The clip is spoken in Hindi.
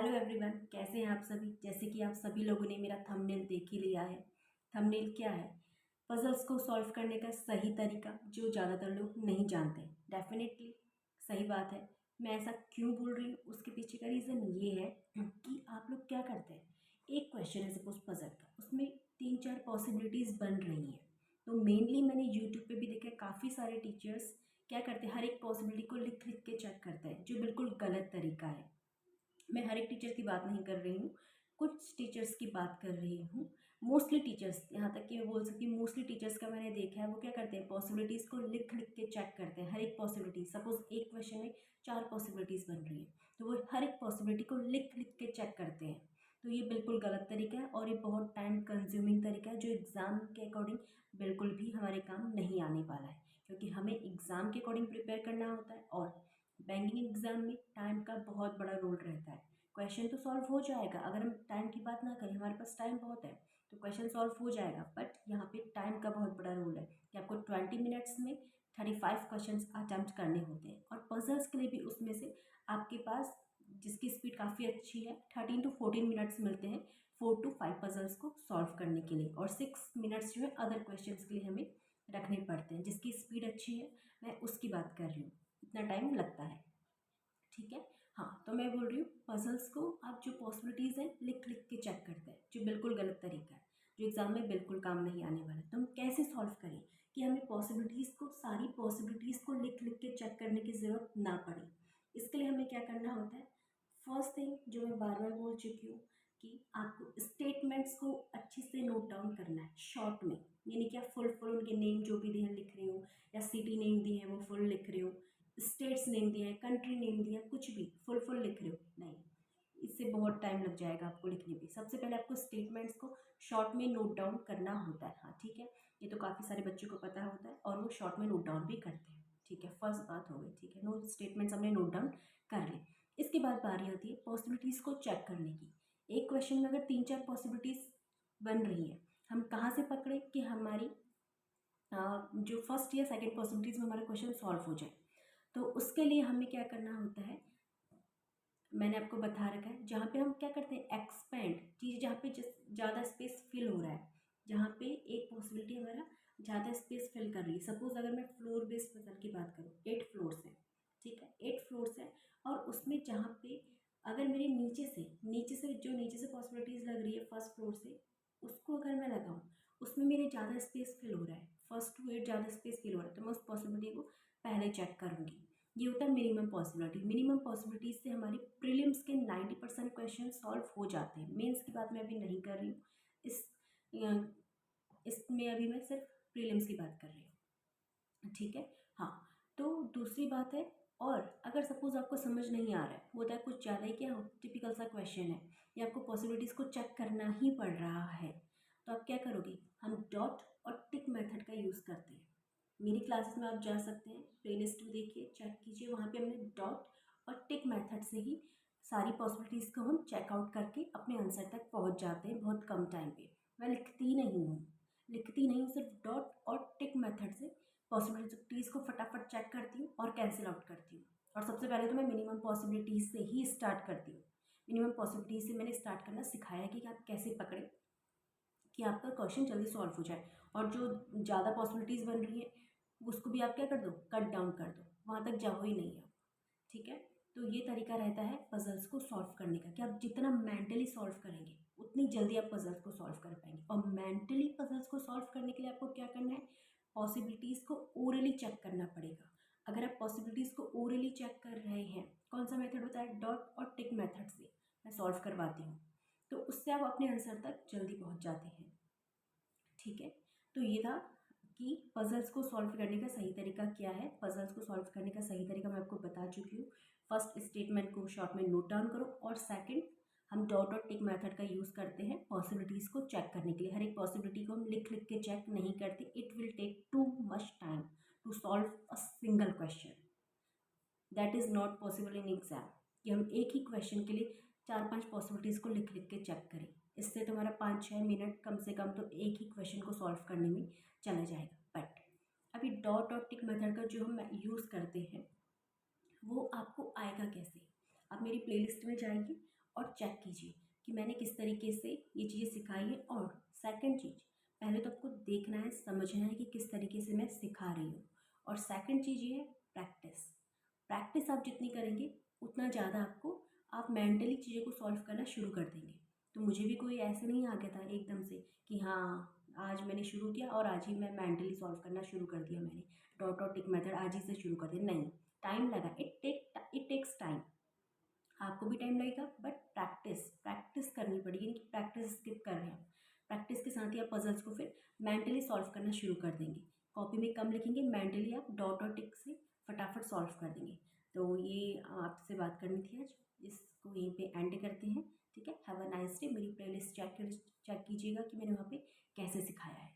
हेलो एवरीवन, कैसे हैं आप सभी। जैसे कि आप सभी लोगों ने मेरा थंबनेल देख ही लिया है। थंबनेल क्या है? पजल्स को सॉल्व करने का सही तरीका, जो ज़्यादातर लोग नहीं जानते। डेफिनेटली सही बात है। मैं ऐसा क्यों बोल रही हूँ, उसके पीछे का रीज़न ये है कि आप लोग क्या करते हैं। एक क्वेश्चन है सपोज पजल का, उसमें 3-4 पॉसिबिलिटीज़ बन रही हैं। तो मेनली मैंने यूट्यूब पे भी देखा है, काफ़ी सारे टीचर्स क्या करते हैं, हर एक पॉसिबिलिटी को लिख लिख के चेक करते हैं, जो बिल्कुल गलत तरीका है। मैं हर एक टीचर की बात नहीं कर रही हूँ, कुछ टीचर्स की बात कर रही हूँ। मोस्टली टीचर्स, यहाँ तक कि मैं बोल सकती हूँ मोस्टली टीचर्स का मैंने देखा है, वो क्या करते हैं, पॉसिबिलिटीज़ को लिख लिख के चेक करते हैं। हर एक पॉसिबिलिटी, सपोज एक क्वेश्चन में 4 पॉसिबिलिटीज़ बन रही है, तो वो हर एक पॉसिबिलिटी को लिख लिख के चेक करते हैं। तो ये बिल्कुल गलत तरीका है और ये बहुत टाइम कंज्यूमिंग तरीका है, जो एग्ज़ाम के अकॉर्डिंग बिल्कुल भी हमारे काम नहीं आने वाला है, क्योंकि हमें एग्ज़ाम के अकॉर्डिंग प्रिपेयर करना होता है। और बैंकिंग एग्ज़ाम में टाइम का बहुत बड़ा रोल रहता है। क्वेश्चन तो सॉल्व हो जाएगा, अगर हम टाइम की बात ना करें, हमारे पास टाइम बहुत है, तो क्वेश्चन सॉल्व हो जाएगा। बट यहाँ पे टाइम का बहुत बड़ा रोल है कि आपको 20 मिनट्स में 35 क्वेश्चन अटैम्प्ट करने होते हैं। और पजल्स के लिए भी उसमें से आपके पास, जिसकी स्पीड काफ़ी अच्छी है, 13 to 14 मिनट्स मिलते हैं 4 to 5 पजल्स को सॉल्व करने के लिए। और 6 मिनट्स जो है अदर क्वेश्चन के लिए हमें रखने पड़ते हैं। जिसकी स्पीड अच्छी है, मैं उसकी बात कर रही हूँ, इतना टाइम लगता है। ठीक है। हाँ, तो मैं बोल रही हूँ पजल्स को आप जो पॉसिबिलिटीज़ हैं लिख लिख के चेक करते हैं, जो बिल्कुल गलत तरीका है, जो एग्ज़ाम में बिल्कुल काम नहीं आने वाला है। तो हम कैसे सॉल्व करें कि हमें पॉसिबिलिटीज़ को, सारी पॉसिबिलिटीज़ को लिख लिख के चेक करने की ज़रूरत ना पड़े। इसके लिए हमें क्या करना होता है, फर्स्ट थिंग जो मैं बार बार बोल चुकी हूँ, कि आपको स्टेटमेंट्स को अच्छे से नोट डाउन करना है शॉर्ट में। यानी कि आप फुल फुल उनके नेम जो भी दिए हैं लिख रहे हो, या सिटी नेम दिए हैं वो फुल लिख रहे हो, स्टेट्स नेम दिया है, कंट्री नेम दिया है, कुछ भी फुल फुल लिख रहे हो नहीं, इससे बहुत टाइम लग जाएगा आपको लिखने पे। सबसे पहले आपको स्टेटमेंट्स को शॉर्ट में नोट डाउन करना होता है। हाँ ठीक है, ये तो काफ़ी सारे बच्चों को पता होता है और वो शॉर्ट में नोट डाउन भी करते हैं। ठीक है, फर्स्ट बात हो गई। ठीक है, नो स्टेटमेंट्स हमने नोट डाउन कर ली। इसके बाद बारी आती है पॉसिबिलिटीज़ को चेक करने की। एक क्वेश्चन में अगर 3-4 पॉसिबिलिटीज़ बन रही है, हम कहाँ से पकड़े कि हमारी जो फर्स्ट या सेकेंड पॉसिबिलिटीज़ में हमारा क्वेश्चन सॉल्व हो जाए। तो उसके लिए हमें क्या करना होता है, मैंने आपको बता रखा है। जहाँ पे हम क्या करते हैं, एक्सपेंड चीज़, जहाँ पे ज़्यादा स्पेस फिल हो रहा है, जहाँ पे एक पॉसिबिलिटी हमारा ज़्यादा स्पेस फिल कर रही है। सपोज अगर मैं फ्लोर बेस्ड पजल की बात करूँ, 8 फ्लोर्स हैं। ठीक है, 8 फ्लोर्स हैं, और उसमें जहाँ पे अगर मेरे नीचे से पॉसिबिलिटीज़ लग रही है फर्स्ट फ्लोर से, उसको अगर मैं लगाऊँ, उसमें मेरे ज़्यादा स्पेस फिल हो रहा है, फर्स्ट टू 8 ज़्यादा स्पेस फिल हो रहा है, तो मैं उस पॉसिबिलिटी को पहले चेक करूँगी। ये होता है मिनिमम पॉसिबिलिटी। मिनिमम पॉसिबिलिटीज से हमारी प्रीलिम्स के 90% क्वेश्चन सॉल्व हो जाते हैं। मेंस की बात मैं अभी नहीं कर रही हूँ, इस इसमें अभी मैं सिर्फ प्रीलिम्स की बात कर रही हूँ। ठीक है। हाँ, तो दूसरी बात है, और अगर सपोज आपको समझ नहीं आ रहा है, होता है कुछ ज़्यादा ही क्या टिपिकल सा क्वेश्चन है, या आपको पॉसिबिलिटीज़ को चेक करना ही पड़ रहा है, तो आप क्या करोगे, हम डॉट और टिक मेथड का यूज़ करते हैं। मेरी क्लासेस में आप जा सकते हैं, प्लेलिस्ट में देखिए, चेक कीजिए, वहाँ पे हमने डॉट और टिक मेथड से ही सारी पॉसिबिलिटीज़ को हम चेकआउट करके अपने आंसर तक पहुँच जाते हैं बहुत कम टाइम पे। मैं लिखती नहीं हूँ, सिर्फ डॉट और टिक मेथड से पॉसिबिलिटीज़ को फटाफट चेक करती हूँ और कैंसिल आउट करती हूँ। और सबसे पहले तो मैं मिनिमम पॉसिबिलिटीज़ से ही स्टार्ट करती हूँ। मिनिमम पॉसिबिलिटीज़ से मैंने स्टार्ट करना सिखाया कि आप कैसे पकड़ें कि आपका क्वेश्चन जल्दी सॉल्व हो जाए। और जो ज़्यादा पॉसिबिलिटीज़ बन रही है, उसको भी आप क्या कर दो, कट डाउन कर दो, वहाँ तक जाओ ही नहीं आप। ठीक है, तो ये तरीका रहता है पजल्स को सॉल्व करने का, कि आप जितना मेंटली सॉल्व करेंगे उतनी जल्दी आप पजल्स को सॉल्व कर पाएंगे। और मेंटली पजल्स को सॉल्व करने के लिए आपको क्या करना है, पॉसिबिलिटीज़ को ओरली चेक करना पड़ेगा। अगर आप पॉसिबिलिटीज़ को ओरली चेक कर रहे हैं, कौन सा मेथड होता है, डॉट और टिक मेथड से मैं सॉल्व करवाती हूँ, तो उससे आप अपने आंसर तक जल्दी पहुँच जाते हैं। ठीक है, तो ये था कि पजल्स को सॉल्व करने का सही तरीका क्या है। पजल्स को सॉल्व करने का सही तरीका मैं आपको बता चुकी हूँ। फर्स्ट, स्टेटमेंट को शॉर्ट में नोट डाउन करो, और सेकंड, हम डॉट और टिक मेथड का यूज़ करते हैं पॉसिबिलिटीज़ को चेक करने के लिए। हर एक पॉसिबिलिटी को हम लिख लिख के चेक नहीं करते। It will take too much time to solve a single question. That is not possible in exam, कि हम एक ही क्वेश्चन के लिए 4-5 पॉसिबिलिटीज़ को लिख लिख के चेक करें। इससे तुम्हारा 5-6 मिनट कम से कम तो एक ही क्वेश्चन को सॉल्व करने में चला जाएगा। बट अभी डॉट और टिक मेथड का जो हम यूज़ करते हैं, वो आपको आएगा कैसे। आप मेरी प्लेलिस्ट में जाएंगे और चेक कीजिए कि मैंने किस तरीके से ये चीज़ें सिखाई है। और सेकंड चीज़, पहले तो आपको देखना है, समझना है कि किस तरीके से मैं सिखा रही हूँ। और सेकंड चीज़ ये है प्रैक्टिस। प्रैक्टिस आप जितनी करेंगे उतना ज़्यादा आपको, आप मेंटली चीज़ों को सॉल्व करना शुरू कर देंगे। तो मुझे भी कोई ऐसे नहीं आ गया था एकदम से कि हाँ आज मैंने शुरू किया और आज ही मैं मेंटली सॉल्व करना शुरू कर दिया, मैंने डॉट और टिक मेथड आज ही से शुरू कर दिया, नहीं। टाइम लगा, इट टेक्स टाइम। आपको भी टाइम लगेगा, बट प्रैक्टिस प्रैक्टिस करनी पड़ेगी, नहीं कि प्रैक्टिस स्किप कर रहे हैं। प्रैक्टिस के साथ ही आप पजल्स को फिर मेंटली सॉल्व करना शुरू कर देंगे। कॉपी में कम लिखेंगे, मेंटली आप डॉट और टिक से फटाफट सॉल्व कर देंगे। तो ये आपसे बात करनी थी आज, इसको यहीं पे एंड करते हैं। ठीक है, हैव अ नाइस डे। मेरी प्लेलिस्ट चेक कीजिएगा कि मैंने वहाँ पे कैसे सिखाया है।